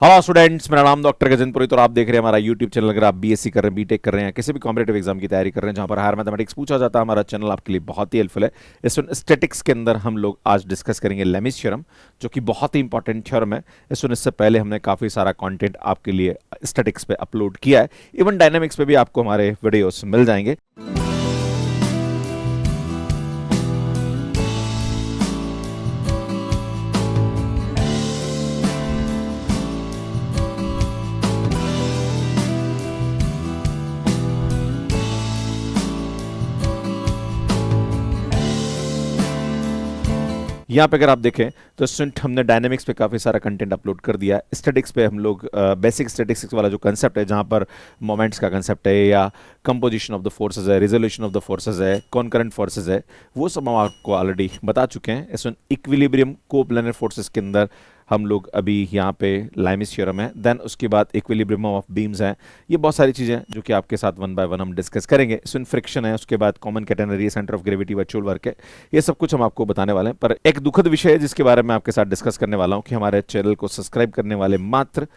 Hello students, मेरा नाम doctor Gajendrapuri और आप देख रहे हैं हमारा यूट्यूब चैनल। अगर आप बीएससी कर रहे हैं, बीटेक कर रहे हैं, किसी भी कॉम्पिटेटिव एग्जाम की तैयारी कर रहे हैं जहां पर हायर मैथमेटिक्स पूछा जाता है, हमारा चैनल आपके लिए बहुत ही हेल्पफुल है। इस स्टैटिक्स के अंदर हम लोग आज डिस्कस करेंगे लेमिस थ्योरम, जो कि बहुत ही इंपॉर्टेंट थ्योरम है। इससे पहले हमने काफ़ी सारा कंटेंट आपके लिए स्टैटिक्स पे अपलोड किया है। इवन डायनामिक्स पे भी आपको हमारे वीडियोस मिल जाएंगे। यहाँ पे अगर आप देखें तो स्टूडेंट हमने डायनेमिक्स पे काफ़ी सारा कंटेंट अपलोड कर दिया है। स्टैटिक्स पे हम लोग बेसिक स्टैटिक्स वाला जो कंसेप्ट है, जहाँ पर मोमेंट्स का कंसेप्ट है या कंपोजिशन ऑफ द फोर्सेस है, रिजोल्यूशन ऑफ द फोर्सेस है, कॉनकरेंट फोर्सेस है, वो सब हम आपको ऑलरेडी बता चुके हैं। इसमें इक्विलिब्रियम कोप्लेनर फोर्सेस के अंदर हम लोग अभी यहाँ पे लेमिस थ्योरम है, देन उसके बाद इक्विलिब्रियम ऑफ बीम्स हैं। ये बहुत सारी चीज़ें जो कि आपके साथ वन बाय वन हम डिस्कस करेंगे। इसमें फ्रिक्शन है, उसके बाद common catenary, centre of gravity, virtual work है, ये सब कुछ हम आपको बताने वाले हैं। पर एक दुखद विषय है जिसके बारे में आपके साथ डिस्कस करने वाला हूँ कि हमारे चैनल को सब्सक्राइब करने वाले मात्र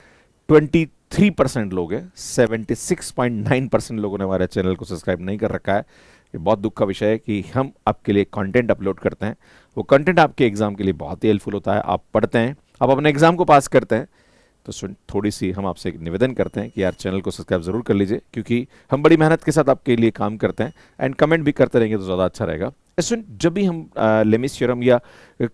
23% लोग हैं। 76.9% लोगों ने हमारे चैनल को सब्सक्राइब नहीं कर रखा है। ये बहुत दुख का विषय है कि हम आपके लिए कंटेंट अपलोड करते हैं, वो कंटेंट आपके एग्जाम के लिए बहुत ही हेल्पफुल होता है। आप पढ़ते हैं, आप अपने एग्जाम को पास करते हैं, तो थोड़ी सी हम आपसे एक निवेदन करते हैं कि यार चैनल को सब्सक्राइब ज़रूर कर लीजिए, क्योंकि हम बड़ी मेहनत के साथ आपके लिए काम करते हैं। एंड कमेंट भी करते रहेंगे तो ज़्यादा अच्छा रहेगा। जब भी हम लेमिस थ्योरम या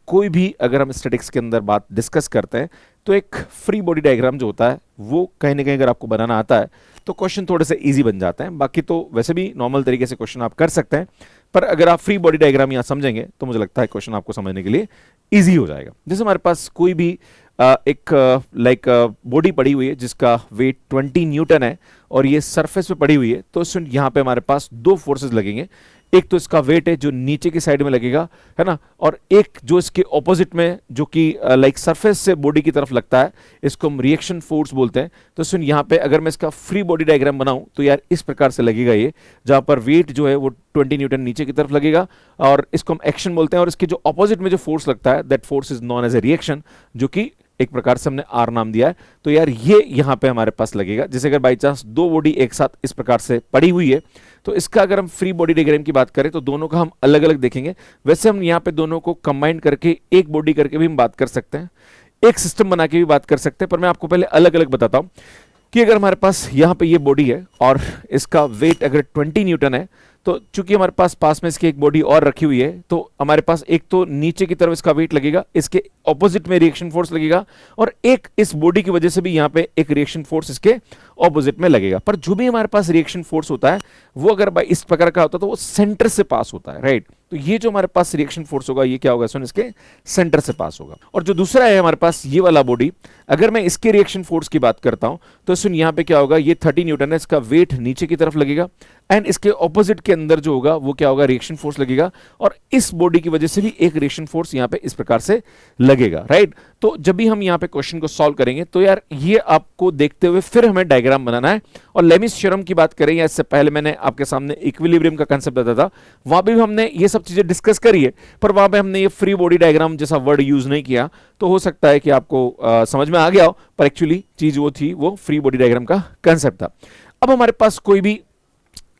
कोई भी अगर हम स्टैटिक्स के अंदर बात डिस्कस करते हैं, तो एक फ्री बॉडी डायग्राम जो होता है वो कहीं ना कहीं अगर आपको बनाना आता है तो क्वेश्चन थोड़े से इजी बन जाते हैं। बाकी तो वैसे भी नॉर्मल तरीके से क्वेश्चन आप कर सकते हैं, पर अगर आप फ्री बॉडी डायग्राम यहाँ समझेंगे तो मुझे लगता है क्वेश्चन आपको समझने के लिए ईजी हो जाएगा। जैसे हमारे पास कोई भी एक लाइक बॉडी पड़ी हुई है जिसका वेट 20 न्यूटन है और ये सरफेस पे पड़ी हुई है, तो यहाँ पे हमारे पास दो फोर्सेस लगेंगे। एक तो इसका वेट है जो नीचे की साइड में लगेगा, है ना, और एक जो इसके ऑपोजिट में जो कि लाइक सरफेस से बॉडी की तरफ लगता है, इसको हम रिएक्शन फोर्स बोलते हैं। तो सुन यहाँ पे अगर मैं इसका फ्री बॉडी डायग्राम बनाऊं तो यार इस प्रकार से लगेगा ये, जहां पर वेट जो है वो 20 न्यूटन नीचे की तरफ लगेगा और इसको हम एक्शन बोलते हैं, और इसके जो ऑपोजिट में जो फोर्स लगता है that force is known as a reaction, जो कि एक प्रकार से हमने आर नाम दिया है। तो यार ये यहां पे हमारे पास लगेगा। जैसे अगर बाई चांस दो बॉडी एक साथ इस प्रकार से पड़ी हुई है, तो इसका अगर हम फ्री बॉडी डायग्राम की बात करें तो दोनों का हम अलग अलग देखेंगे। वैसे हम यहाँ पे दोनों को कंबाइन करके एक बॉडी करके भी हम बात कर सकते हैं, एक सिस्टम बना के भी बात कर सकते हैं, पर मैं आपको पहले अलग अलग बताता हूं कि अगर हमारे पास यहाँ पे ये बॉडी है और इसका वेट अगर 20 न्यूटन है, तो चूंकि हमारे पास में इसकी एक बॉडी और रखी हुई है, तो हमारे पास एक तो नीचे की तरफ इसका वेट लगेगा, इसके ऑपोजिट में रिएक्शन फोर्स लगेगा, और एक इस बॉडी की वजह से भी यहाँ पे एक रिएक्शन फोर्स इसके ऑपोजिट में लगेगा। पर जो भी हमारे पास रिएक्शन फोर्स होता है वो अगर इस प्रकार का होता है तो वो सेंटर से पास होता है, राइट। तो ये जो हमारे पास रिएक्शन फोर्स होगा ये क्या होगा, सुन, इसके सेंटर से पास होगा। और जो दूसरा है हमारे पास ये वाला बॉडी, अगर मैं इसके रिएक्शन फोर्स की बात करता हूं तो सुन यहाँ पे क्या होगा, ये 30 न्यूटन है, इसका वेट नीचे की तरफ लगेगा एंड इसके ऑपोजिट के अंदर जो होगा वो क्या होगा, रिएक्शन फोर्स लगेगा, और इस बॉडी की वजह से भी एक रिएक्शन फोर्स यहाँ पे इस प्रकार से लगेगा, राइट। तो जब भी हम यहाँ पे क्वेश्चन को सॉल्व करेंगे तो यार ये आपको देखते हुए फिर हमें डायग्राम बनाना है। और लेमिस थ्योरम की बात करें या इससे पहले मैंने आपके सामने इक्विलिब्रियम का कंसेप्ट बताया था, वहां पे भी हमने ये सब चीजें डिस्कस करी है, पर वहां पे हमने ये फ्री बॉडी डायग्राम जैसा वर्ड यूज नहीं किया। तो हो सकता है कि आपको समझ में आ गया हो, पर एक्चुअली चीज वो थी, वो फ्री बॉडी डायग्राम का कंसेप्ट था। अब हमारे पास कोई भी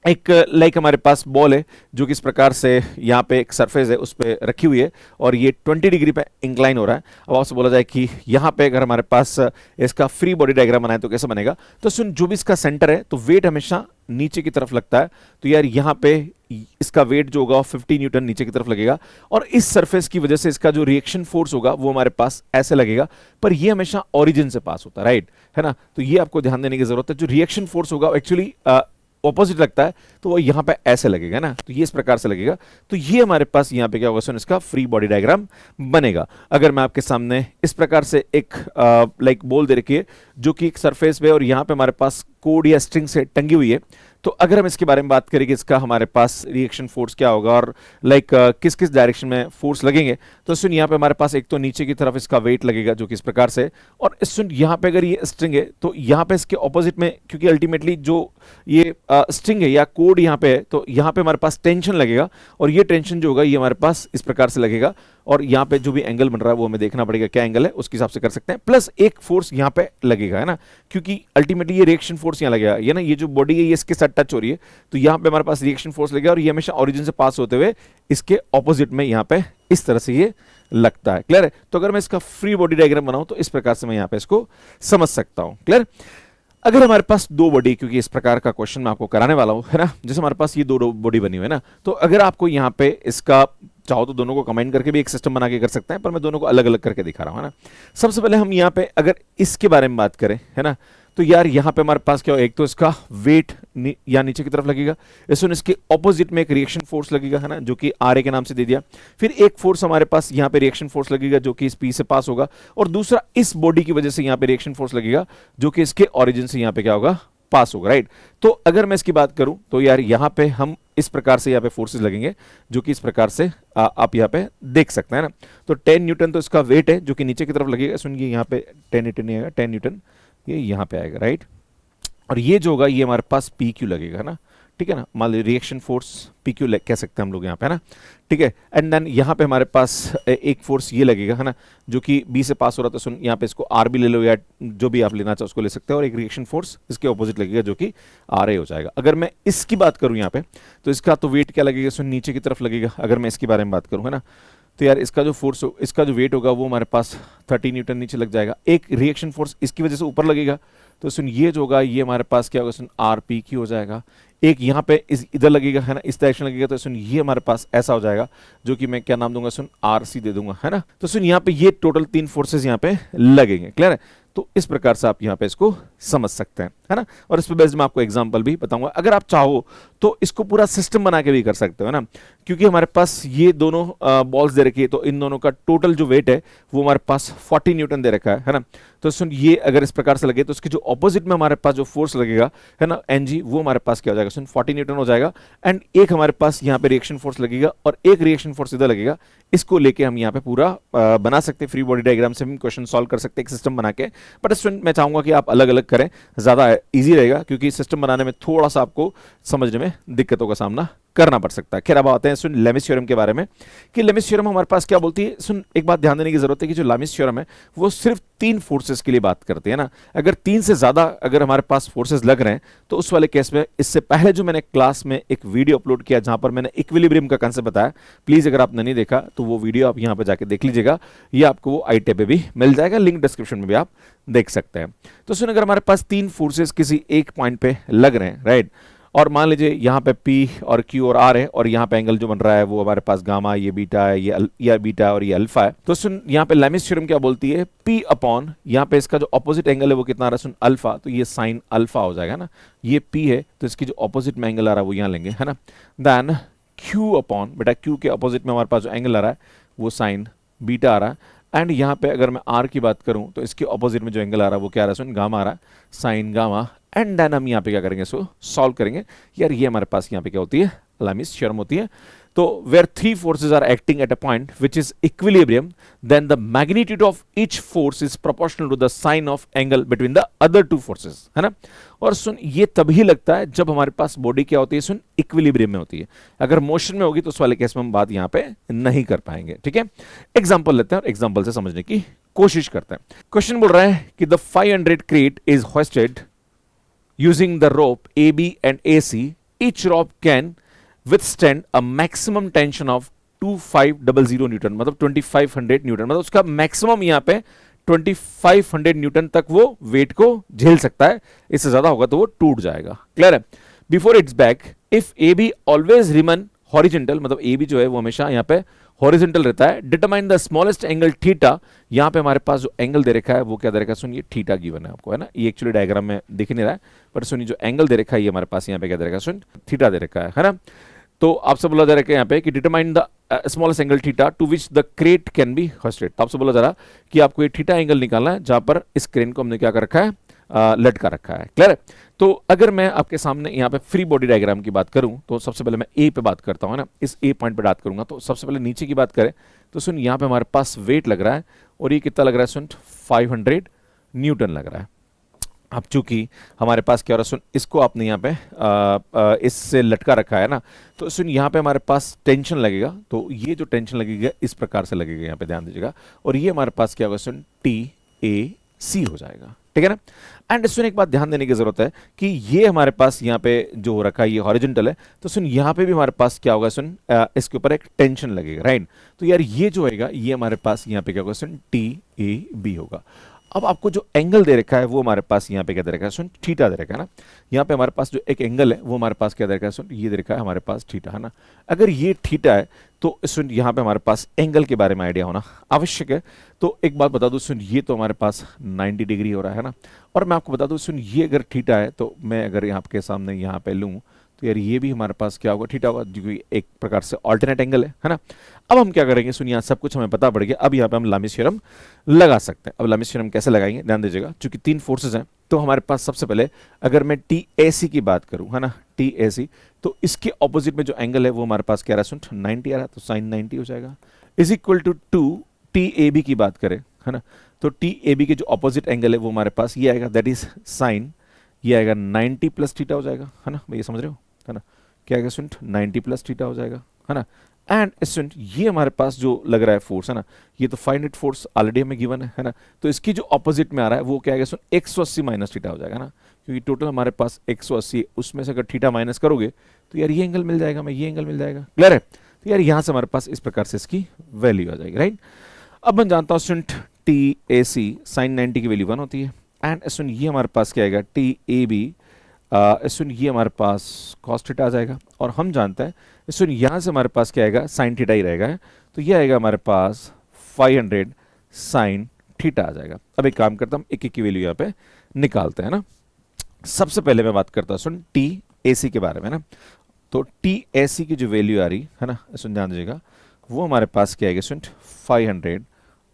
एक लाइक हमारे पास बॉल है जो कि इस प्रकार से यहाँ पे एक सरफेस है उस पर रखी हुई है और ये 20 डिग्री पे इंक्लाइन हो रहा है। अब आपसे बोला जाए कि यहाँ पे अगर हमारे पास इसका फ्री बॉडी डायग्राम बनाए तो कैसे बनेगा, तो सुन, जो भी इसका सेंटर है तो वेट हमेशा नीचे की तरफ लगता है, तो यार यहाँ पे इसका वेट जो होगा 50 न्यूटन नीचे की तरफ लगेगा, और इस सरफेस की वजह से इसका जो रिएक्शन फोर्स होगा वो हमारे पास ऐसे लगेगा, पर ये हमेशा ओरिजिन से पास होता है, राइट, है ना। तो ये आपको ध्यान देने की जरूरत है। जो रिएक्शन फोर्स होगा एक्चुअली ऑपोजिट लगता है, तो वो यहाँ पे ऐसे लगेगा ना, तो ये इस प्रकार से लगेगा। तो ये हमारे पास यहाँ पे क्या होगा, इसका फ्री बॉडी डायग्राम बनेगा। अगर मैं आपके सामने इस प्रकार से एक लाइक बॉल दे रखी है जो कि एक सरफेस पे और यहाँ पे हमारे पास कोड या स्ट्रिंग से टंगी हुई है, तो अगर हम इसके बारे में बात करें कि इसका हमारे पास रिएक्शन फोर्स क्या होगा और लाइक किस किस डायरेक्शन में फोर्स लगेंगे, तो सुन यहाँ पे हमारे पास एक तो नीचे की तरफ इसका वेट लगेगा जो कि इस प्रकार से, और सुन यहाँ पे अगर ये स्ट्रिंग है तो यहाँ पे इसके ऑपोजिट में, क्योंकि अल्टीमेटली जो ये स्ट्रिंग है या कोड यहाँ पे है, तो यहाँ पे हमारे पास टेंशन लगेगा और ये टेंशन जो होगा ये हमारे पास इस प्रकार से लगेगा, और यहाँ पे जो भी एंगल बन रहा है वो हमें देखना पड़ेगा क्या एंगल है, उसके हिसाब से कर सकते हैं। प्लस एक फोर्स यहाँ पे लगेगा, है ना, क्योंकि अल्टीमेटली ये रिएक्शन फोर्स यहाँ लगेगा, ये ना, ये जो बॉडी है ये इसके साथ टच हो रही है, तो यहाँ पे हमारे पास रिएक्शन फोर्स लगेगा और ये हमेशा ओरिजिन से पास होते हुए इसके ऑपोजिट में यहाँ पे इस तरह से ये लगता है। क्लियर है? तो अगर मैं इसका फ्री बॉडी डायग्राम बनाऊं तो इस प्रकार से मैं यहाँ पे इसको समझ सकता हूं। क्लियर? अगर हमारे पास दो बॉडी, क्योंकि इस प्रकार का क्वेश्चन मैं आपको कराने वाला हूं, है ना, जैसे हमारे पास ये दो बॉडी बनी हुई है ना, तो अगर आपको यहाँ पे इसका चाहो तो दोनों को कंबाइन करके भी एक सिस्टम बना के कर सकते हैं, पर मैं दोनों को अलग अलग करके दिखा रहा हूं, है ना। सबसे पहले हम यहाँ पे अगर इसके बारे में बात करें, है ना, तो यार यहाँ पे हमारे पास क्या हो, एक तो इसका वेट या नीचे की तरफ लगेगा, इसके ऑपोजिट में एक रिएक्शन फोर्स लगेगा, है ना, जो कि आर ए के नाम से दे दिया। फिर एक फोर्स हमारे पास यहाँ पे रिएक्शन फोर्स लगेगा जो कि इस पी से पास होगा, और दूसरा इस बॉडी की वजह से यहाँ पे रिएक्शन फोर्स लगेगा जो कि इसके ओरिजिन से यहाँ पे क्या होगा, पास होगा, राइट। तो अगर मैं इसकी बात करूं तो यार यहाँ पे हम इस प्रकार से यहाँ पे फोर्सेस लगेंगे जो कि इस प्रकार से आप यहाँ पे देख सकते हैं ना। तो 10 न्यूटन तो इसका वेट है जो कि नीचे की तरफ लगेगा, सुनिए यहाँ पे 10 न्यूटन नहीं आएगा, 10 न्यूटन ये यहाँ पे आएगा, राइट। और ये जो होगा ये हमारे पास पी क्यू लगेगा ना, ठीक है ना, मान लीजिए रिएक्शन फोर्स पी क्यू कह सकते हैं हम लोग यहाँ पे, है ना, ठीक है। एंड देन यहाँ पे हमारे पास एक फोर्स ये लगेगा, है ना, जो कि बी से पास हो रहा था, सुन यहाँ पे इसको आर भी ले लो या जो भी आप लेना चाहो उसको ले सकते हो, और एक रिएक्शन फोर्स इसके ऑपोजिट लगेगा जो कि आर ए हो जाएगा। अगर मैं इसकी बात करूँ यहाँ पे तो इसका तो वेट क्या लगेगा, सुन नीचे की तरफ लगेगा। अगर मैं इसके बारे में बात करूँ, है ना, तो यार इसका जो फोर्स, इसका जो वेट होगा वो हमारे पास 30 न्यूटन नीचे लग जाएगा। एक रिएक्शन फोर्स इसकी वजह से ऊपर लगेगा, तो सुन ये जो होगा ये हमारे पास क्या होगा, सुन आर पी क्यू हो जाएगा। एक यहाँ पे इधर लगेगा, है ना, इस डायरेक्शन लगेगा, तो सुन ये हमारे पास ऐसा हो जाएगा जो कि मैं क्या नाम दूंगा, सुन आर सी दे दूंगा, है ना। तो सुन यहाँ पे ये टोटल 3 फोर्सेस यहाँ पे लगेंगे। क्लियर है? तो इस प्रकार से आप यहाँ पे इसको समझ सकते हैं, है ना। और इस पे बेस्ड मैं आपको एग्जांपल भी बताऊंगा। अगर आप चाहो तो इसको पूरा सिस्टम बना के भी कर सकते हो, है ना, क्योंकि हमारे पास ये दोनों बॉल्स दे रखी है, तो इन दोनों का टोटल जो वेट है वो हमारे पास 40 न्यूटन दे रखा है ना। तो सुन ये अगर इस प्रकार से लगे तो इसके जो ऑपोजिट में हमारे पास जो फोर्स लगेगा, है ना, एनजी, वो हमारे पास क्या हो जाएगा, सुन 40 न्यूटन हो जाएगा। एंड एक हमारे पास यहाँ पे रिएक्शन फोर्स लगेगा और एक रिएक्शन फोर्स इधर लगेगा। इसको लेके हम यहाँ पे पूरा बना सकते हैं, फ्री बॉडी डायग्राम से हम क्वेश्चन सॉल्व कर सकते हैं एक सिस्टम बना के। बट स्टूडेंट मैं चाहूंगा कि आप अलग अलग करें, ज्यादा इजी रहेगा, क्योंकि सिस्टम बनाने में थोड़ा सा आपको समझने में दिक्कतों का सामना करना पड़ सकता है। खैर अब आते हैं सुन लेमिस थ्योरम के बारे में, कि लेमिस थ्योरम हमारे पास क्या बोलती है। सुन एक बात ध्यान देने की जरूरत है कि जो लेमिस थ्योरम है वो सिर्फ 3 फोर्सेस के लिए बात करते हैं ना। अगर 3 से ज्यादा अगर हमारे पास फोर्सेस लग रहे हैं तो उस वाले केस में, इससे पहले जो मैंने क्लास में एक वीडियो अपलोड किया जहां पर मैंने इक्विलिब्रियम का कंसेप्ट बताया, प्लीज अगर आपने नहीं देखा तो वो वीडियो आप यहां पर जाके देख लीजिएगा, ये आपको वो आई पे भी मिल जाएगा, लिंक डिस्क्रिप्शन में भी आप देख सकते हैं। तो सुन अगर हमारे पास 3 फोर्सेस किसी एक पॉइंट पे लग रहे हैं, राइट, और मान लीजिए यहाँ पे P और Q और R है, और यहाँ पे एंगल जो बन रहा है वो हमारे पास गामा, ये बीटा है, ये बीटा और ये अल्फा है। तो सुन यहाँ पे लेमिस थ्योरम क्या बोलती है, P अपॉन यहाँ पे इसका जो ऑपोजिट एंगल है वो कितना आ रहा है, सुन अल्फा, तो ये साइन अल्फा हो जाएगा ना। ये P है तो इसकी जो ऑपोजिट में एंगल आ रहा है वो यहाँ लेंगे, है ना। देन Q अपॉन, बेटा Q के ऑपोजिट में हमारे पास जो एंगल आ रहा है वो साइन बीटा आ रहा है। एंड यहाँ पे अगर मैं R की बात करूँ तो इसके ऑपोजिट में जो एंगल आ रहा है वो क्या आ रहा है, सुन गामा आ रहा है, साइन गामा। एंड देन हम यहाँ पे क्या करेंगे, सो सॉल्व करेंगे। यार ये हमारे पास यहाँ पे क्या होती है, लेमिस थ्योरम होती है। तो where 3 forces are acting at a point which is equilibrium, then the magnitude of each force is proportional to the sine of angle between the other 2 forces, है ना। और सुन ये तभी लगता है जब हमारे पास बॉडी क्या होती है, सुन इक्विलिब्रियम में होती है। अगर मोशन में होगी तो उस वाले केस में हम बात यहाँ पे नहीं कर पाएंगे, ठीक है। एग्जाम्पल लेते हैं और एग्जाम्पल से समझने की कोशिश करते हैं। क्वेश्चन बोल रहा है कि the 500 crate is hoisted using the rope AB and AC. Each rope can withstand a maximum tension of 2500 Newton, मतलब 2500 न्यूटन, मतलब उसका मैक्सिमम यहाँ पे 2500 न्यूटन तक वो वेट को झेल सकता है, इससे ज्यादा होगा तो वो टूट जाएगा। क्लियर है? Before it's back, if AB always remain horizontal, मतलब AB जो है वो हमेशा यहाँ पे हॉरिजेंटल रहता है, determine the smallest angle theta. यहाँ पे हमारे पास जो एंगल दे रखा है वो क्या दे रखा है, सुनिए थीटा गिवन है आपको, है ना। ये एक्चुअली डायग्राम में दिख नहीं रहा है, पर सुनिए जो एंगल दे रखा है ये हमारे पास यहाँ पे क्या दे रखा है, सुन थीटा दे रखा है ना। तो आपसे बोला जा रहा है यहाँ पे कि determine the smallest angle theta two which the crate can be hosted. तो आपसे बोला जा रहा कि आपको ये थीटा एंगल निकालना है जहां पर इस क्रेन को हमने क्या कर रखा है, लटका रखा है। क्लियर है? तो अगर मैं आपके सामने यहाँ पे फ्री बॉडी डायग्राम की बात करूं तो सबसे पहले मैं ए पे बात करता हूं ना, इस ए पॉइंट पे बात करूंगा। तो सबसे पहले नीचे की बात करें तो सुन यहाँ पे हमारे पास वेट लग रहा है, और ये कितना लग रहा है, सुन 500 न्यूटन लग रहा है। अब चूंकि हमारे पास क्या हो रहा है, सुन इसको आपने यहाँ पे इससे लटका रखा है ना, तो सुन यहाँ पे हमारे पास टेंशन लगेगा, तो ये जो टेंशन लगेगा इस प्रकार से लगेगा, यहाँ पे ध्यान दीजिएगा, और ये हमारे पास क्या होगा सुन टी ए सी हो जाएगा, ठीक है ना। एंड सुन एक बात ध्यान देने की जरूरत है कि ये हमारे पास यहाँ पे जो हो रखा है ये हॉरिजॉन्टल है, तो सुन यहाँ पे भी हमारे पास क्या होगा सुन इसके ऊपर एक टेंशन लगेगा, राइट। तो यार ये जो होगा ये हमारे पास यहाँ पे क्या होगा सुन टी ए बी होगा। अब आपको जो एंगल दे रखा है वो हमारे पास यहाँ पे क्या दे रखा है सुन थीटा दे रखा है ना। यहाँ पे हमारे पास जो एक एंगल है वो हमारे पास क्या दे रखा है सुन, ये दे रखा है हमारे पास थीटा, है ना। अगर ये थीटा है तो सुन यहाँ पे हमारे पास एंगल के बारे में आइडिया होना आवश्यक है। तो एक बात बता दूं सुन, ये तो हमारे पास 90 डिग्री हो रहा है ना, और मैं आपको बता दूं सुन ये अगर थीटा है तो मैं अगर यहाँ आपके सामने यहाँ पे लूँ तो यार ये भी हमारे पास क्या होगा थीटा होगा, क्योंकि एक प्रकार से ऑल्टरनेट एंगल है ना। अब हम क्या करेंगे सुन, यहाँ सब कुछ हमें पता पड़ गया, अब यहाँ पे हम लामिस थ्योरम लगा सकते हैं। अब लामिस थ्योरम कैसे लगाएंगे ध्यान दीजिएगा, चूंकि तीन फोर्सेज हैं तो हमारे पास सबसे पहले अगर मैं टी ए सी की बात करूं, है ना, टी ए सी, तो इसके ऑपोजिट में जो एंगल है वो हमारे पास क्या रहा है सुन 90 आ रहा है, तो साइन 90 हो जाएगा, is equal to T A B की बात करें, है ना, तो टी ए बी के जो ऑपोजिट एंगल है वो हमारे पास ये आएगा, दैट इज साइन, ये आएगा 90 प्लस थीटा हो जाएगा, है ना भैया, समझ रहे हो, है ना, क्या आएगा सुन 90 प्लस थीटा हो जाएगा, है ना। एंड स्टूडेंट ये हमारे पास जो लग रहा है फोर्स, है ना, ये तो फाइनाइट फोर्स ऑलरेडी हमें गिवन है ना, तो इसकी जो ऑपोजिट में आ रहा है वो क्या है सुन 180 माइनस थीटा हो जाएगा ना, क्योंकि टोटल हमारे पास 180, उसमें से अगर थीटा माइनस करोगे तो यार ये एंगल मिल जाएगा, हमें ये एंगल मिल जाएगा, क्लियर है। तो यार यहाँ से हमारे पास इस प्रकार से इसकी वैल्यू आ जाएगी, राइट। अब मैं जानता हूँ student T A C sine 90 की वैल्यू 1 होती है, एंड स्टूडेंट ये हमारे पास क्या आएगा टी ए बी, सुन ये हमारे पास कॉस थीटा आ जाएगा, और हम जानते हैं सुन यहाँ से हमारे पास क्या आएगा साइन थीटा ही रहेगा, तो ये आएगा हमारे पास 500 साइन थीटा आ जाएगा। अब एक काम करता हूँ एक एक की वैल्यू यहाँ पे निकालते हैं ना। सबसे पहले मैं बात करता हूँ सुन टी ए सी के बारे में ना, तो टी ए सी की जो वैल्यू आ रही है ना, सुन ध्यान दीजिएगा, वो हमारे पास क्या आएगी सुन 500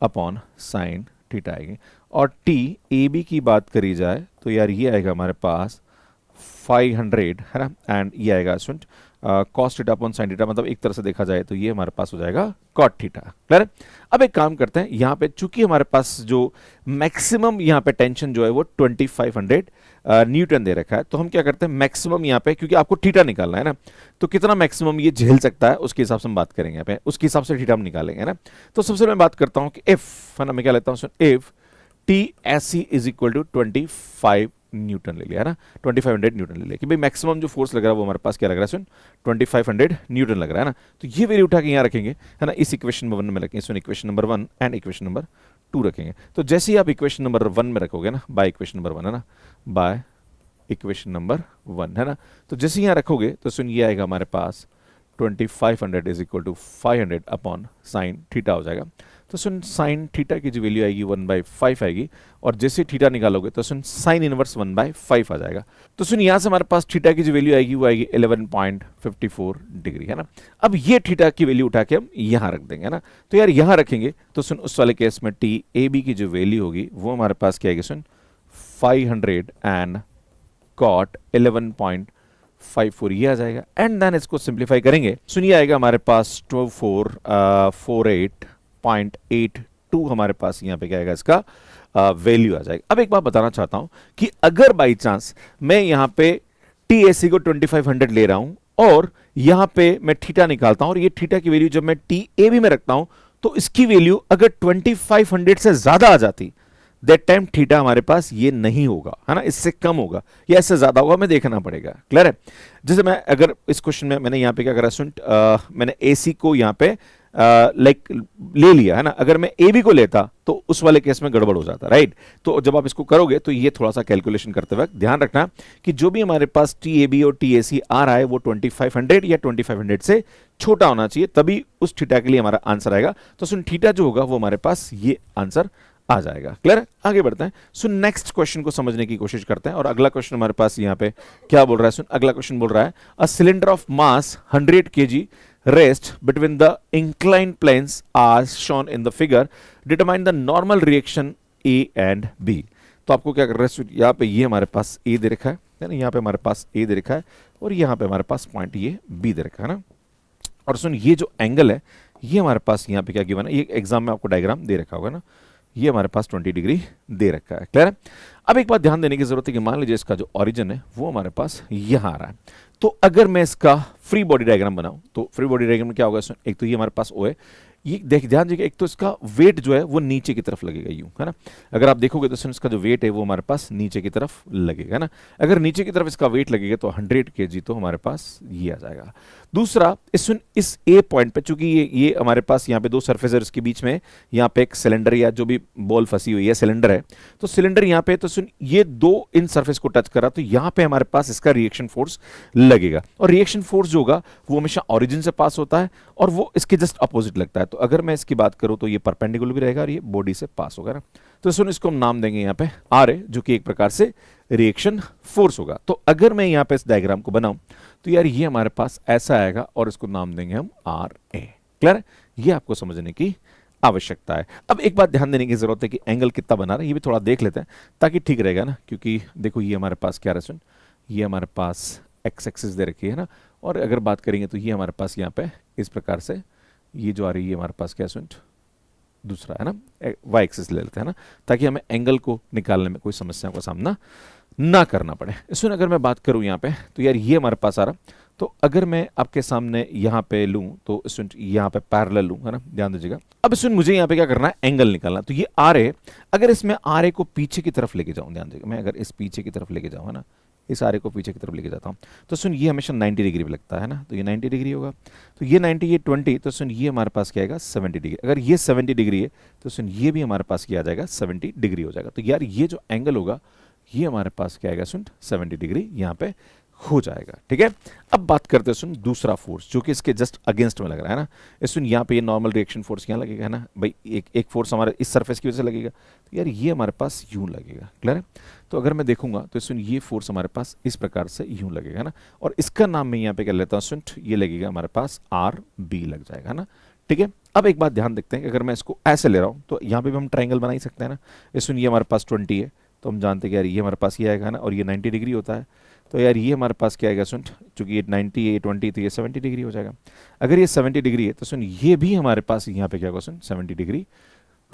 अपॉन साइन थीटा आएगी, और टी ए बी की बात करी जाए तो यार ये आएगा हमारे पास 500, है ना, एंड ये आएगा student cos theta upon sine theta, मतलब एक तरह से देखा जाए तो ये हमारे पास हो जाएगा कॉट थीटा, क्लियर। अब एक काम करते हैं, यहाँ पे चूंकि हमारे पास जो मैक्सिमम यहाँ पे टेंशन जो है वो 2500 न्यूटन दे रखा है, तो हम क्या करते हैं मैक्सिमम यहाँ पे, क्योंकि आपको थीटा निकालना है ना, तो कितना मैक्सिमम ये झेल सकता है उसके हिसाब से हम बात करेंगे यहाँ पे, उसके हिसाब से थीटा हम निकालेंगे ना। तो सबसे मैं बात करता हूँ कि इफ, है ना, मैं क्या लेता हूँ if T S C is equal to 25 newton ले लिया, है ना, 2500 न्यूटन ले लिया, कि भाई मैक्सिमम जो फोर्स लग रहा है वो हमारे पास क्या लग रहा है सुन 2500 न्यूटन लग रहा है ना। तो ये वैल्यू उठा के यहाँ रखेंगे, है ना, इस इक्वेशन नंबर 1 में रखेंगे, सुन equation number 1 and equation number 2 रखेंगे। तो जैसे ही आप इक्वेशन नंबर 1 में रखोगे ना, बाय इक्वेशन नंबर 1, है ना, बाय इक्वेशन नंबर 1, है ना, तो जैसे यहाँ रखोगे तो सुन ये आएगा हमारे पास 2500 is equal to 500 upon sine theta हो जाएगा। तो सुन साइन थीटा की जो वैल्यू आएगी 1/5 आएगी, और जैसे थीटा निकालोगे तो सुन साइन इनवर्स 1/5 आ जाएगा। तो सुन यहाँ से हमारे पास थीटा की जो वैल्यू आएगी वो आएगी 11.54 डिग्री, है ना। अब ये थीटा की वैल्यू उठा के हम यहाँ रख देंगे, है ना। तो यार यहाँ रखेंगे तो सुन उस वाले केस में टी ए बी की जो वैल्यू होगी वो हमारे पास क्या आएगी सुन 500 एंड कॉट 11.54 ये आ जाएगा, एंड देन इसको सिंप्लीफाई करेंगे, सुनिए आएगा हमारे पास 2448.82 हमारे पास यहाँ पे क्या आएगा इसका वैल्यू आ जाएगा। अब एक बात बताना चाहता हूं कि अगर बाई चांस मैं यहाँ पे टी ए सी को 2500 ले रहा हूं और यहाँ पे मैं थीटा निकालता हूं, और ये थीटा की वैल्यू जब मैं टी ए बी में रखता हूं तो इसकी वैल्यू अगर 2500 से ज्यादा आ जाती, दैट टाइम थीटा हमारे पास ये नहीं होगा, है ना, इससे कम होगा या इससे ज्यादा होगा, हमें देखना पड़ेगा, क्लियर है। जैसे मैं अगर इस क्वेश्चन में मैंने यहाँ पे क्या करा सुन, मैंने ए सी को यहाँ पे लाइक ले लिया, है ना, अगर मैं ए बी को लेता तो उस वाले केस में गड़बड़ हो जाता, राइट। तो जब आप इसको करोगे तो ये थोड़ा सा कैलकुलेशन करते वक्त ध्यान रखना कि जो भी हमारे पास टी ए बी और टी ए सी आ रहा है वो 2500 या 2500 से छोटा होना चाहिए, तभी उस थीटा के लिए हमारा आंसर आएगा। तो सुन थीटा जो होगा वो हमारे पास ये आंसर आ जाएगा, क्लियर। आगे बढ़ते हैं, सो नेक्स्ट क्वेश्चन को समझने की कोशिश करते हैं, और अगला क्वेश्चन हमारे पास यहाँ पे क्या बोल रहा है सुन, अगला क्वेश्चन बोल रहा है a cylinder of mass 100 kg rest between the inclined planes as shown in the figure, determine the normal reaction A and B। तो आपको क्या कर रहा है, यहाँ पे ये हमारे पास A दे रखा है ना, यहाँ पे हमारे पास A दे रखा है, और यहाँ पे हमारे पास पॉइंट ये B दे रखा है ना। और सुन ये जो एंगल है ये हमारे पास यहाँ पे क्या गिवन है, ये एग्जाम में आपको डायग्राम दे रखा होगा ना, ये हमारे पास 20 डिग्री दे रखा है। क्लियर है? अब एक बात ध्यान देने की जरूरत है कि मान लीजिए इसका जो ओरिजिन है वो हमारे पास यहाँ आ रहा है, तो अगर मैं इसका फ्री बॉडी डायग्राम बनाऊं तो फ्री बॉडी डायग्राम में क्या होगा, एक तो ये हमारे पास ओ है, ये देख ध्यान दीजिए, एक तो इसका वेट जो है वो नीचे की तरफ लगेगा यूं, है ना। अगर आप देखोगे तो इसका जो वेट है वो हमारे पास नीचे की तरफ लगेगा ना। अगर नीचे की तरफ इसका वेट लगेगा तो 100 kg तो हमारे पास ये आ जाएगा। दूसरा, इस ए पॉइंट पे, चूंकि ये हमारे पास यहाँ पे दो सरफेस है, इसके बीच में यहाँ पे एक सिलेंडर या जो भी बॉल फंसी हुई है सिलेंडर है, तो सिलेंडर यहाँ पे, तो सुन ये दो इन सरफेस को टच करा तो यहाँ पे हमारे पास इसका रिएक्शन फोर्स लगेगा, और रिएक्शन फोर्स जो होगा वो हमेशा ओरिजिन से पास होता है और वो इसके जस्ट अपोजिट लगता है। तो अगर मैं इसकी बात करूं तो ये परपेंडिकुलर भी रहेगा और ये बॉडी से पास होगा ना। तो सुन इसको हम नाम देंगे यहाँ पे आर ए, जो कि एक प्रकार से रिएक्शन फोर्स होगा। तो अगर मैं यहाँ पे इस डायग्राम को बनाऊं तो यार ये हमारे पास ऐसा आएगा और इसको नाम देंगे हम आर ए। क्लियर है? ये आपको समझने की आवश्यकता है। अब एक बात ध्यान देने की जरूरत है कि एंगल कितना बना रहा है ये भी थोड़ा देख लेते हैं ताकि ठीक रहेगा ना, क्योंकि देखो ये हमारे पास क्या रहा है, ये हमारे पास एक्स एक्सिस दे रखी है ना, और अगर बात करेंगे तो ये हमारे पास यहाँ पे इस प्रकार से ये जो आ रही है हमारे पास क्या दूसरा है ना, वाई एक्सिस ले लेते हैं ना, ताकि हमें एंगल को निकालने में कोई समस्या का सामना ना करना पड़े। इसमें अगर मैं बात करूं यहाँ पे तो यार ये हमारे पास आ रहा, तो अगर मैं आपके सामने यहाँ पे लूं तो इसमें यहाँ पे पैरेलल लूं, है ना, ध्यान दीजिएगा। अब इसमें मुझे यहाँ पे क्या करना है, एंगल निकालना। तो ये आर ए, अगर इसमें आर ए को पीछे की तरफ लेके जाऊं, ध्यान दीजिएगा, मैं अगर इस पीछे की तरफ लेके जाऊँ, है ना, इस आरे को पीछे की तरफ लेके जाता हूँ तो सुन ये हमेशा 90 डिग्री पे लगता है ना, तो ये 90 डिग्री होगा, तो ये 90, ये 20, तो सुन ये हमारे पास क्या आएगा 70 डिग्री। अगर ये 70 डिग्री है तो सुन ये भी हमारे पास क्या आ जाएगा 70 डिग्री हो जाएगा। तो यार ये जो एंगल होगा ये हमारे पास क्या आएगा, सुन 70 डिग्री यहाँ पे हो जाएगा। ठीक है, अब बात करते हैं सुन दूसरा फोर्स जो कि इसके जस्ट अगेंस्ट में लग रहा है ना। इस सुन यहाँ पे ये नॉर्मल रिएक्शन फोर्स यहाँ लगेगा, है ना भाई, एक फोर्स हमारे इस सरफेस की वजह से लगेगा, तो यार ये हमारे पास यूं लगेगा। क्लियर है? तो अगर मैं देखूंगा तो सुन ये फोर्स हमारे पास इस प्रकार से यूं लगेगा ना, और इसका नाम मैं यहाँ पे कर लेता हूँ, सुन ये लगेगा हमारे पास आर बी लग जाएगा ना। ठीक है, अब एक बात ध्यान देखते हैं, अगर मैं इसको ऐसे ले रहा हूँ तो यहाँ पे भी हम ट्राइंगल बना ही सकते हैं ना। इस सुन ये हमारे पास 20 है, तो हम जानते हैं कि यार ये हमारे पास ये आएगा ना, और ये 90 डिग्री होता है, तो यार ये हमारे पास क्या आएगा, सुन चूंकि ये 90 ये 20, तो ये 70 डिग्री हो जाएगा। अगर ये 70 डिग्री है तो सुन ये भी हमारे पास यहाँ पे क्या होगा, सुन 70 डिग्री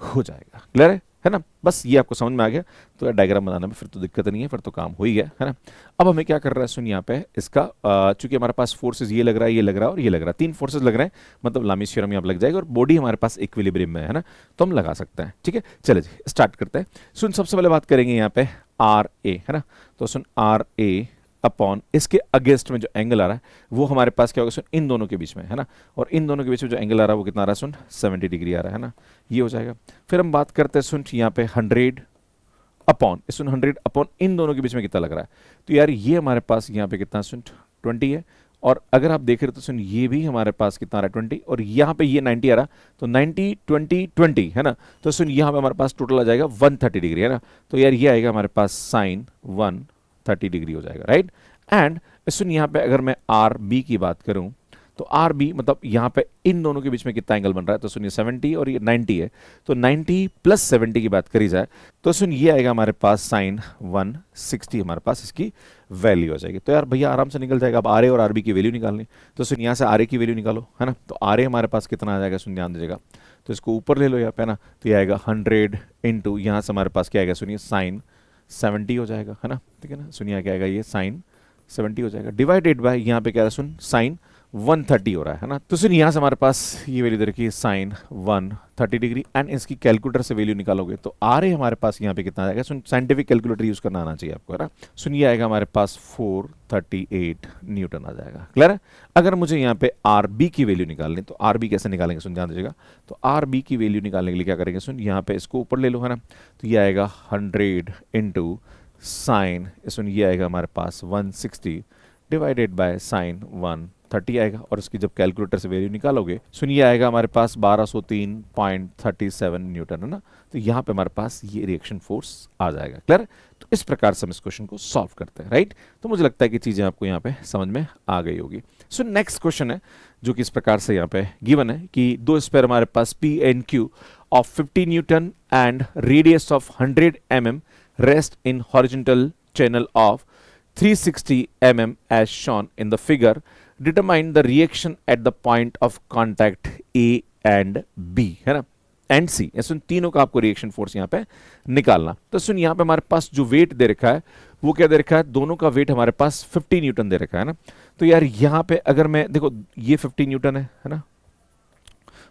हो जाएगा। क्लियर है ना? बस ये आपको समझ में आ गया, तो डायग्राम बनाने में फिर तो दिक्कत नहीं है, फिर तो काम हो ही गया, है ना। अब हमें क्या कर रहा है, सुन यहाँ पे इसका चूंकि हमारे पास फोर्सेस ये लग रहा है, ये लग रहा है और ये लग रहा है, तीन फोर्सेस लग रहे हैं, मतलब लामीज थ्योरम यहाँ पे लग जाएगा, और बॉडी हमारे पास इक्विलिब्रियम में है ना, तो हम लगा सकते हैं। ठीक है, चले जी स्टार्ट करते हैं। सुन सबसे पहले बात करेंगे यहाँ पे आर ए, है ना, तो सुन आर ए अपॉन इसके अगेंस्ट में जो एंगल आ रहा है वो हमारे पास क्या होगा, सुन इन दोनों के बीच में, है ना, और इन दोनों के बीच में जो एंगल आ रहा है वो कितना आ रहा है, सुन 70 डिग्री आ रहा है ना, ये हो जाएगा। फिर हम बात करते हैं सुन यहाँ पे 100 अपॉन, सुन 100 अपॉन इन दोनों के बीच में कितना लग रहा है, तो यार ये हमारे पास यहाँ पे कितना, सुन 20 है, और अगर आप देख रहे हो तो सुन ये भी हमारे पास कितना आ रहा है 20, और यहाँ पे ये 90 आ रहा, तो 90 20 20, है ना, तो सुन यहाँ पे हमारे पास टोटल आ जाएगा 130 डिग्री, है ना, तो यार ये आएगा हमारे पास साइन 130 डिग्री हो जाएगा, राइट। एंड सुन यहाँ पे अगर मैं आर बी की बात करूं तो आर बी मतलब यहाँ पे इन दोनों के बीच में कितना एंगल बन रहा है, तो सुनिए 70 और ये 90 है, तो 90 प्लस 70 की बात करी जाए तो सुन ये आएगा हमारे पास साइन 160, हमारे पास इसकी वैल्यू आ जाएगी। तो यार भैया आराम से निकल जाएगा। अब आर ए और आर बी की वैल्यू निकालनी, तो सुन यहाँ से आर ए की वैल्यू निकालो, है ना, तो आर ए हमारे पास कितना आ जाएगा, सुन ध्यान दीजिएगा, तो इसको ऊपर ले लो यहाँ पे ना, तो ये आएगा 100 इंटू यहाँ से हमारे पास क्या आएगा, सुनिए साइन 70 हो जाएगा, है ना, ठीक है ना, सुनिए क्या आएगा, ये साइन 70 हो जाएगा, डिवाइडेड बाय यहाँ पे क्या है, सुन साइन 130 हो रहा है ना, तो सुन यहाँ से हमारे पास ये वैल्यू दे रखी है साइन 130 डिग्री, एंड इसकी कैलकुलेटर से वैल्यू निकालोगे तो आर ए हमारे पास यहाँ पे कितना आएगा, सुन साइंटिफिक कैलकुलेटर यूज करना आना चाहिए आपको, है ना, सुन ये आएगा हमारे पास 438 न्यूटन आ जाएगा। क्लियर है? अगर मुझे यहाँ पे आर बी की वैल्यू निकालनी, तो आर बी कैसे निकालेंगे, सुन ध्यान दीजिएगा, तो आर बी की वैल्यू निकालने के लिए क्या करेंगे, सुन यहाँ पे इसको ऊपर ले लो, है ना, तो ये आएगा 100 इंटू साइन, सुन ये आएगा हमारे पास 160 डिवाइडेड बाय साइन 130 आएगा, और इसकी जब कैलकुलेटर से वैल्यू निकालोगे सुनिए आएगा हमारे पास 1203.37 न्यूटन, है ना, तो यहाँ पे हमारे पास ये रिएक्शन फोर्स आ जाएगा। क्लियर? तो इस प्रकार से हम इस क्वेश्चन को सॉल्व करते हैं, राइट। तो मुझे लगता है कि चीजें आपको यहाँ पे समझ में आ गई होगी। सो नेक्स्ट क्वेश्चन है जो कि इस प्रकार से यहाँ पे गिवन है कि दो स्पेयर हमारे पास P and Q of 50 newton and radius of 100 mm rest in horizontal channel of 360 mm as shown in the figure. Determine the reaction at the point of contact A and B, है ना। And सी, सुन तीनों का आपको reaction force यहाँ पे निकालना। तो सुन यहाँ पे हमारे पास जो वेट दे रखा है वो क्या दे रखा है, दोनों का वेट हमारे पास 50 न्यूटन दे रखा है ना। तो यार यहाँ पे अगर मैं देखो ये 50 न्यूटन है ना,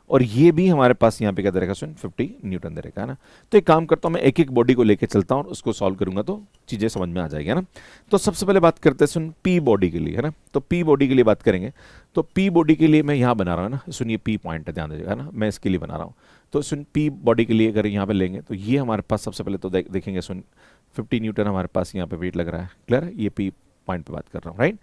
और ये भी हमारे पास यहाँ पे क्या दे रखा है सुन 50 न्यूटन दे रखा है ना। तो एक काम करता हूँ मैं एक एक बॉडी को लेके चलता हूँ और उसको सॉल्व करूंगा तो चीजें समझ में आ जाएगी है ना। तो सबसे पहले बात करते हैं सुन पी बॉडी के लिए है ना। तो पी बॉडी के लिए बात करेंगे तो पी बॉडी के लिए मैं यहाँ बना रहा हूँ ना, सुन ये पी पॉइंट है, ध्यान दीजिएगा ना, मैं इसके लिए बना रहा हूँ। तो सुन पी बॉडी के लिए अगर यहाँ पे लेंगे तो ये हमारे पास सबसे पहले तो देखेंगे सुन 50 न्यूटन हमारे पास यहाँ पे वेट लग रहा है, क्लियर है, ये पी पॉइंट पे बात कर रहा हूँ राइट।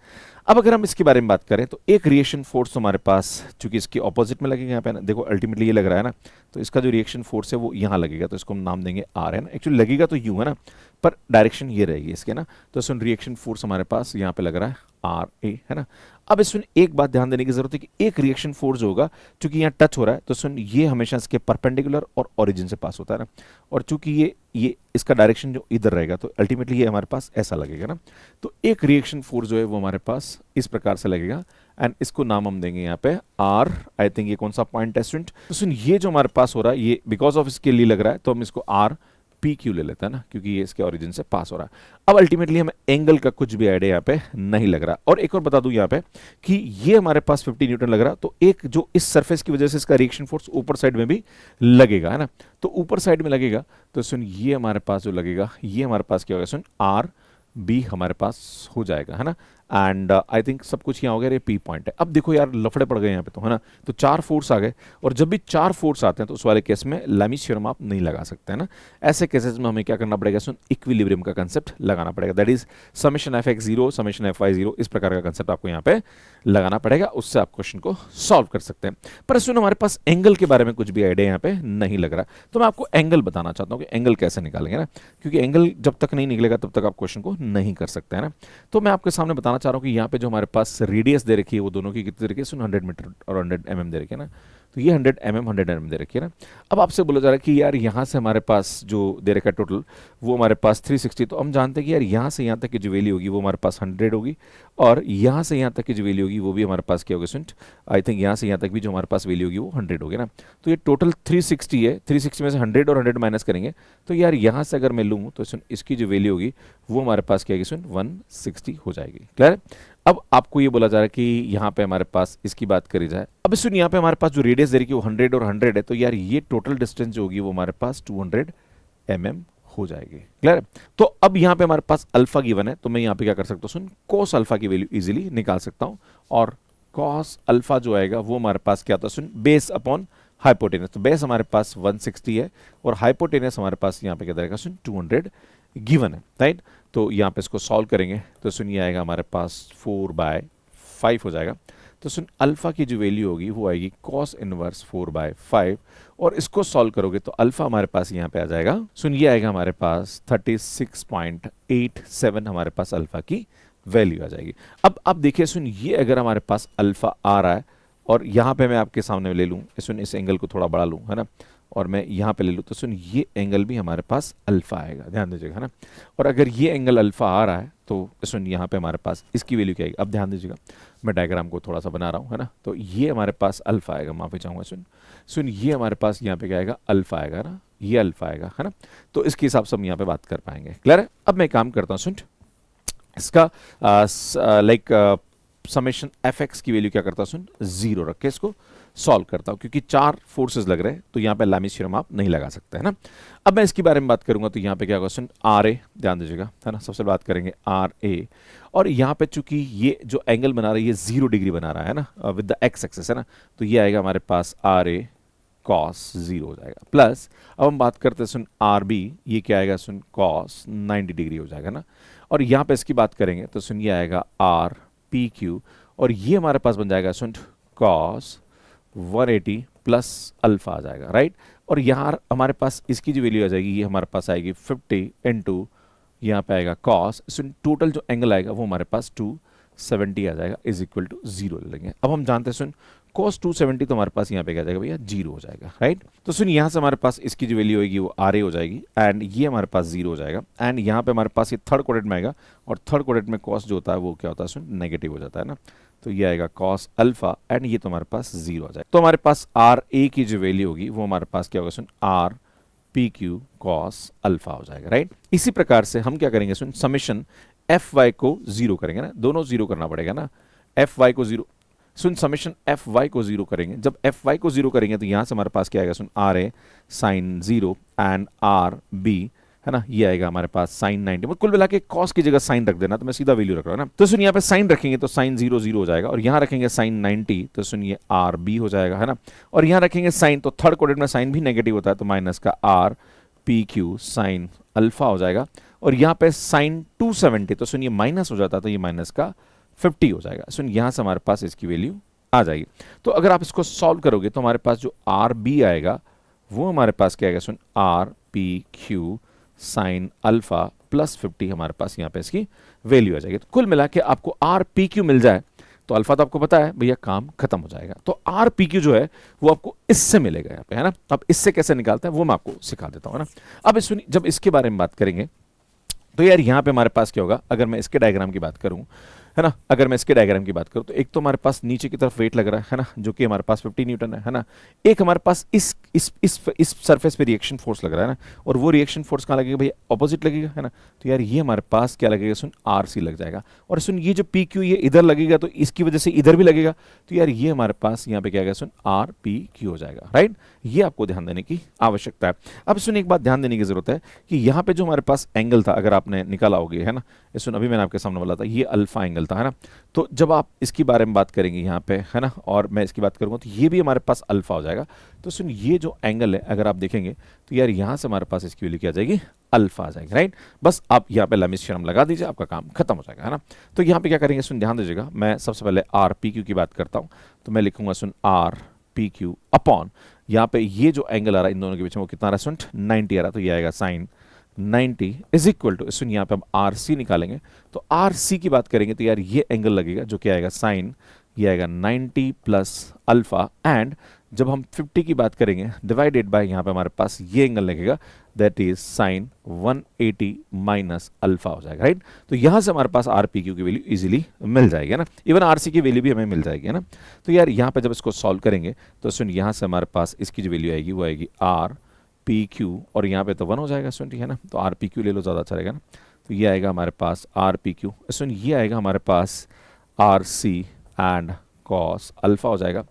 अब अगर हम इसके बारे में बात करें तो एक रिएक्शन फोर्स तो हमारे पास चूंकि इसके ऑपोजिट में लगेगा यहाँ पे ना, देखो अल्टीमेटली ये लग रहा है ना, तो इसका जो रिएक्शन फोर्स है वो यहाँ लगेगा, तो इसको हम नाम देंगे आर है ना। एक्चुअली लगेगा तो यू है ना, पर डायरेक्शन ये रहेगी इसके ना। तो सुन रिएक्शन फोर्स हमारे पास यहाँ पे लग रहा है आर ए है ना। अब सुन एक बात ध्यान देने की जरूरत है कि एक रिएक्शन फोर्स होगा चूंकि यहाँ टच हो रहा है, तो सुन ये हमेशा इसके परपेंडिकुलर और ओरिजिन से पास होता है ना, और चूंकि ये इसका डायरेक्शन जो इधर रहेगा तो अल्टीमेटली ये हमारे पास ऐसा लगेगा ना। तो एक रिएक्शन फोर्स जो है वो हमारे पास इस प्रकार से लगेगा एंड इसको नाम हम देंगे यहाँ पे आर। आई थिंक ये कौन सा पॉइंट है स्टूडेंट, तो सुन ये जो हमारे पास हो रहा है ये बिकॉज ऑफ इसके लिए लग रहा है, तो हम इसको आर पी क्यू ले लेता है ना, क्योंकि ये इसके ओरिजिन से पास हो रहा है। अब अल्टीमेटली हमें एंगल का कुछ भी आइडिया यहाँ पे नहीं लग रहा। और एक और बता दूं यहाँ पे कि ये हमारे पास 50 न्यूटन लग रहा, तो एक जो इस सरफेस की वजह से इसका रिएक्शन फोर्स ऊपर साइड में भी लगेगा है ना। तो ऊपर साइड में लगेगा तो सुन ये हमारे पास जो लगेगा ये हमारे पास क्या होगा सुन आर बी हमारे पास हो जाएगा है ना। एंड आई थिंक सब कुछ यहाँ हो गया, ये पी पॉइंट है। अब देखो यार लफड़े पड़ गए यहाँ पे तो है ना, तो चार फोर्स आ गए, और जब भी चार फोर्स आते हैं तो उस वाले केस में लैमीज थ्योरम आप नहीं लगा सकते हैं ना। ऐसे केसेस में हमें क्या करना पड़ेगा सुन इक्विलिब्रियम का कंसेप्ट लगाना पड़ेगा, that is summation F X zero summation F Y zero, इस प्रकार का कंसेप्ट आपको यहाँ पे लगाना पड़ेगा, उससे आप क्वेश्चन को सॉल्व कर सकते हैं। पर सुन हमारे पास एंगल के बारे में कुछ भी आइडिया यहाँ पे नहीं लग रहा, तो मैं आपको एंगल बताना चाहता हूँ कि एंगल कैसे निकालेंगे ना, क्योंकि एंगल जब तक नहीं निकलेगा तब तक आप क्वेश्चन को नहीं कर सकते हैं ना। तो मैं आपके सामने बताना चाह रहा हूँ कि यहाँ पे जो हमारे पास रेडियस दे रखी है वो दोनों की कितनी दे रखी है सुन 100 मीटर और 100 mm दे रखी है ना। तो ये 100 mm दे रखी है ना। अब आपसे बोला जा रहा है कि यार यहाँ से हमारे पास जो दे रखा है टोटल वो हमारे पास 360, तो हम जानते हैं कि यार यहाँ से यहाँ तक की जो वैल्यू होगी वो हमारे पास 100 होगी, और यहाँ से यहाँ तक की जो वैल्यू होगी वो भी हमारे पास क्या होगी सुन, आई थिंक यहाँ से यहाँ तक भी जो हमारे पास वैल्यू होगी वो 100 होगी ना। तो ये टोटल 360 है, 360 में से 100 और 100 माइनस करेंगे, तो यार यहाँ से अगर मैं लूँ तो सुन इसकी जो वैल्यू होगी वो हमारे पास क्या होगी सुन 160 हो जाएगी, क्लियर है। अब आपको ये बोला जा रहा है कि यहाँ पे हमारे पास इसकी बात करी जाए, अब सुन यहाँ पे हमारे पास जो रेडियस दे रही है वो 100 और 100 है, तो यार ये टोटल डिस्टेंस जो होगी वो हमारे पास 200 mm हो जाएगी, क्लियर है। तो अब यहाँ पे हमारे पास अल्फा गिवन है, तो मैं यहाँ पे क्या कर सकता हूँ सुन कोस अल्फा की वैल्यू इजीली निकाल सकता हूँ, और कॉस अल्फा जो आएगा वो हमारे पास क्या होता है सुन बेस अपॉन हाइपोटेनस। तो बेस हमारे पास 160 है और हाइपोटेनस हमारे पास यहाँ पे क्या रहेगा सुन 200 गिवन है, राइट। तो यहाँ पे इसको सॉल्व करेंगे तो सुन ये आएगा हमारे पास 4/5 हो जाएगा। तो सुन अल्फा की जो वैल्यू होगी वो आएगी कॉस इनवर्स 4/5, और इसको सॉल्व करोगे तो अल्फा हमारे पास यहाँ पे आ जाएगा सुन ये आएगा हमारे पास 36.87 हमारे पास अल्फा की वैल्यू आ जाएगी। अब आप देखिए सुन ये अगर हमारे पास अल्फा आ रहा है और यहाँ पे मैं आपके सामने ले लूँ सुन इस एंगल को थोड़ा बढ़ा लूँ है ना, और मैं यहाँ पे ले लूँ तो सुन ये एंगल भी हमारे पास अल्फा आएगा, ध्यान दीजिएगा है ना। और अगर ये एंगल अल्फा आ रहा है तो सुन यहाँ पे हमारे पास इसकी वैल्यू क्या आएगी, अब ध्यान दीजिएगा मैं डायग्राम को थोड़ा सा बना रहा हूँ है ना। तो ये हमारे पास अल्फा आएगा, माफी चाहूँगा सुन ये हमारे पास यहाँ पे क्या आएगा अल्फा आएगा ना, ये अल्फा आएगा है ना। तो इसके हिसाब से हम यहाँ पे बात कर पाएंगे, क्लियर है। अब मैं काम करता हूँ सुन इसका लाइक समेशन एफ एक्स की वैल्यू क्या करता हूँ सुन 0 रख के इसको सॉल्व करता हूँ, क्योंकि चार फोर्सेस लग रहे हैं तो यहाँ पे लैमीज थ्योरम आप नहीं लगा सकते है ना। अब मैं इसके बारे में बात करूंगा तो यहाँ पे क्या होगा सुन आर ए, ध्यान दीजिएगा है ना, सबसे बात करेंगे आर ए, और यहाँ पे चूंकि ये जो एंगल बना रहा है ये 0 डिग्री बना रहा है ना विद द एक्स एक्सिस है ना, तो ये आएगा हमारे पास आर ए कॉस 0 हो जाएगा, प्लस अब हम बात करते हैं सुन आर बी, ये क्या आएगा सुन कॉस 90 डिग्री हो जाएगा ना, और यहाँ पे इसकी बात करेंगे तो सुन ये आएगा आर पी क्यू, और ये हमारे पास बन जाएगा सुन कॉस 180 प्लस अल्फा आ जाएगा, राइट। और यहाँ हमारे पास इसकी जो वैल्यू आ जाएगी ये हमारे पास आएगी 50 इंटू यहाँ पे आएगा कॉस, सुन टोटल जो एंगल आएगा वो हमारे पास 270 आ जाएगा इज इक्वल टू 0 ले लेंगे। अब हम जानते हैं सुन cos 270 तो हमारे पास यहाँ पे क्या जाएगा भैया 0 हो जाएगा, राइट। तो सुन यहाँ से हमारे पास इसकी जो वैल्यू होगी वो आर ए हो जाएगी एंड ये हमारे पास 0 हो जाएगा, एंड यहाँ पे हमारे पास ये थर्ड क्वाड्रेंट में आएगा, और थर्ड क्वाड्रेंट में cos जो होता है वो क्या होता है सुन नेगेटिव हो जाता है ना। तो ये आएगा कॉस अल्फा एंड ये तो हमारे पास 0 आ जाएगा। तो हमारे पास आर ए की जो वैल्यू होगी वो हमारे पास क्या होगा सुन, R P Q cos alpha हो जाएगा, राइट। इसी प्रकार से हम क्या करेंगे सुन, समेशन एफ वाई को 0 करेंगे ना, दोनों 0 करना पड़ेगा ना, एफ वाई को 0 सुन, समेशन एफ वाई को 0 करेंगे। जब एफ वाई को 0 करेंगे तो यहां से हमारे पास क्या आएगा सुन, R A sine 0 and R B, है ना, ये आएगा हमारे पास साइन 90। कुल मिला के कॉस की जगह साइन रख देना, तो मैं सीधा वैल्यू रख रहा हूं ना। तो सुन यहाँ पे साइन रखेंगे तो साइन 0 0 हो जाएगा, और यहाँ रखेंगे साइन 90 तो सुन ये आर बी हो जाएगा, है ना। और यहाँ रखेंगे साइन, तो थर्ड क्वाड्रेंट में साइन भी नेगेटिव होता है, तो माइनस का are P Q sine alpha हो जाएगा। और यहाँ पे साइन 270 तो सुन ये माइनस हो जाता है, तो ये माइनस का 50 हो जाएगा। सुन यहाँ से हमारे पास इसकी वैल्यू आ जाएगी। तो अगर आप इसको सॉल्व करोगे तो हमारे पास जो आर बी आएगा वो हमारे पास क्या आएगा सुन, R P Q sine alpha plus 50 हमारे पास यहाँ पे इसकी वैल्यू आ जाएगी। तो कुल मिला के आपको आर पी क्यू मिल जाए तो अल्फा तो आपको पता है भैया, काम खत्म हो जाएगा। तो आर पी क्यू जो है वो आपको इससे मिलेगा यहाँ पे, है ना। अब इससे कैसे निकालते हैं वो मैं आपको सिखा देता हूँ, है ना। अब इस जब इसके बारे में बात करेंगे तो यार यहाँ पे हमारे पास क्या होगा, अगर मैं इसके डायग्राम की बात करूँ, है ना, अगर मैं इसके डायग्राम की बात करूं तो एक तो हमारे पास नीचे की तरफ वेट लग रहा है ना, जो कि हमारे पास 50 न्यूटन है ना। एक हमारे पास इस सरफेस पे रिएक्शन फोर्स लग रहा है ना, और वो रिएक्शन फोर्स कहाँ लगेगा भैया, ऑपोजिट लगेगा, है ना। तो यार ये हमारे पास क्या लगेगा सुन, आर सी लग जाएगा। और सुन ये जो पी क्यू ये इधर लगेगा तो इसकी वजह से इधर भी लगेगा, तो यार ये हमारे पास यहाँ पे क्या आएगा सुन, आर पी क्यू हो जाएगा, राइट। ये आपको ध्यान देने की आवश्यकता है। अब सुन एक बात ध्यान देने की जरूरत है कि यहाँ पे जो हमारे पास एंगल था, अगर आपने निकाला होगी, है ना, सुन अभी मैंने आपके सामने बोला था ये अल्फा एंगल था, है ना। तो जब आप इसके बारे में बात करेंगे यहाँ पे, है ना, और मैं इसकी बात करूँगा तो ये भी हमारे पास अल्फा हो जाएगा। तो सुन ये जो एंगल है अगर आप देखेंगे तो यार यहाँ से हमारे पास इसकी वैल्यू क्या आ जाएगी, अल्फा आ जाएगी, राइट। बस आप यहाँ पे लमिस थ्योरम लगा दीजिए, आपका काम खत्म हो जाएगा, है ना। तो यहाँ पे क्या करेंगे सुन, ध्यान दीजिएगा, मैं सबसे पहले आर पी क्यू की बात करता हूँ। तो मैं लिखूंगा सुन आर पी क्यू अपॉन, यहाँ पे ये जो एंगल आ रहा है इन दोनों के बीच में वो कितना आ रहा है सुन, 90 आ रहा है, तो ये आएगा साइन 90 इज इक्वल टू, सुन यहाँ पे हम आर सी निकालेंगे। तो आर सी की बात करेंगे तो यार ये एंगल लगेगा जो क्या आएगा साइन, ये आएगा 90 प्लस अल्फा, एंड जब हम 50 की बात करेंगे डिवाइडेड बाय यहाँ पे हमारे पास ये एंगल लगेगा, that is sine 180 minus alpha हो जाएगा, राइट। तो यहाँ से हमारे पास आर पी क्यू की वैल्यू इजीली मिल जाएगी, है ना। इवन आर सी की वैल्यू भी हमें मिल जाएगी, है ना। तो यार यहाँ पे जब इसको सॉल्व करेंगे तो सुन यहाँ से हमारे पास इसकी जो वैल्यू आएगी वो आएगी आर पी क्यू, और यहाँ पे तो 1 हो जाएगा सुन, ठीक है ना। तो आर पी क्यू ले लो, ज़्यादा अच्छा रहेगा ना। तो ये आएगा हमारे पास आर पी क्यू, सुन ये आएगा हमारे पास R C and cos alpha हो जाएगा।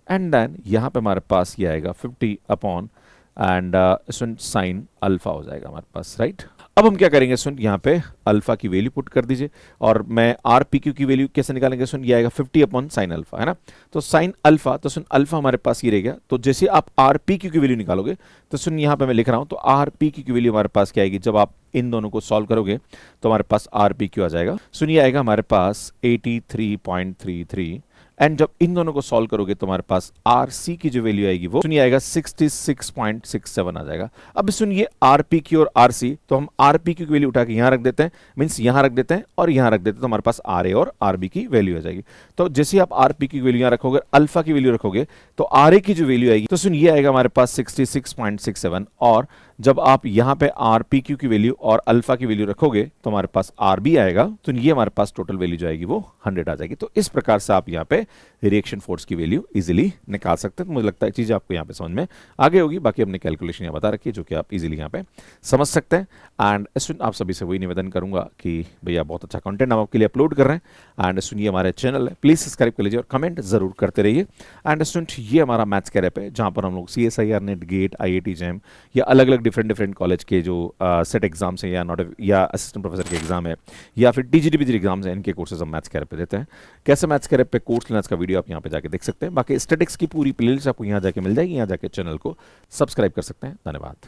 एंड देन यहाँ पे हमारे पास ये आएगा 50 upon and soon sine alpha हो जाएगा हमारे पास, राइट। अब हम क्या करेंगे सुन, यहाँ पे अल्फा की वैल्यू पुट कर दीजिए, और मैं आर पी क्यू की वैल्यू कैसे निकालेंगे सुन, ये आएगा 50 अपॉन साइन अल्फा, है ना। तो साइन अल्फा, तो सुन अल्फा हमारे पास ये रह गया। तो जैसे आप आर पी क्यू की वैल्यू निकालोगे तो सुन यहाँ पे मैं लिख रहा हूँ, तो आर पी क्यू की वैल्यू हमारे पास क्या आएगी, जब आप इन दोनों को सॉल्व करोगे तो हमारे पास आर पी क्यू आ जाएगा। सुनिए आएगा हमारे पास 83.33, एंड जब इन दोनों को सॉल्व करोगे तो हमारे पास आर सी की जो वैल्यू आएगी वो सुनिए आएगा 66.67 आ जाएगा। अब सुनिए आर पी क्यू और आर सी, तो हम आर पी क्यू की वैल्यू उठा के यहाँ रख देते हैं, मीन्स यहाँ रख देते हैं और यहाँ रख देते हैं, तो हमारे पास आर ए और आर बी की वैल्यू आ जाएगी। तो जैसे आप आर पी की वैल्यू यहाँ रखोगे, अल्फा की वैल्यू रखोगे, तो आर ए की जो वैल्यू आएगी तो सुनिए आएगा हमारे पास 66.67, और जब आप यहाँ पे आर पी क्यू की वैल्यू और अल्फा की वैल्यू रखोगे तो हमारे पास आर बी आएगा, तो ये हमारे पास टोटल वैल्यू जो आएगी वो 100 आ जाएगी। तो इस प्रकार से आप यहाँ पे रिएक्शन फोर्स की वैल्यू इजीली निकाल सकते हैं। तो मुझे लगता है चीज़ आपको यहाँ पे समझ में आ गई होगी। बाकी हमने कैलकुलेशन यहाँ बता रखी है जो कि आप इजीली यहाँ पे समझ सकते हैं। एंड स्टूडेंट आप सभी से वही निवेदन करूंगा कि भैया बहुत अच्छा कंटेंट हम आपके लिए अपलोड कर रहे हैं, एंड सुनिए हमारे चैनल है, प्लीज़ सब्सक्राइब कर लीजिए और कमेंट जरूर करते रहिए। एंड स्टूडेंट ये हमारा मैथ्स कैरियर है जहाँ पर हम लोग CSIR NET GATE IIT JAM या अलग अलग डिफरेंट कॉलेज के जो सेट एग्जाम्स हैं या असिस्टेंट प्रोफेसर के एग्जाम है या फिर TGT एग्जाम्स हैं, इनके कोर्सेज हम मैथ्स कैरियर पे देते हैं। कैसे मैथ्स कैरियर पे कोर्स लेना इसका वीडियो आप यहाँ पे जाके देख सकते हैं। बाकी स्टैटिक्स की पूरी प्लेलिस्ट आपको यहाँ जाके मिल जाएगी, यहाँ जाके चैनल को सब्सक्राइब कर सकते हैं। धन्यवाद।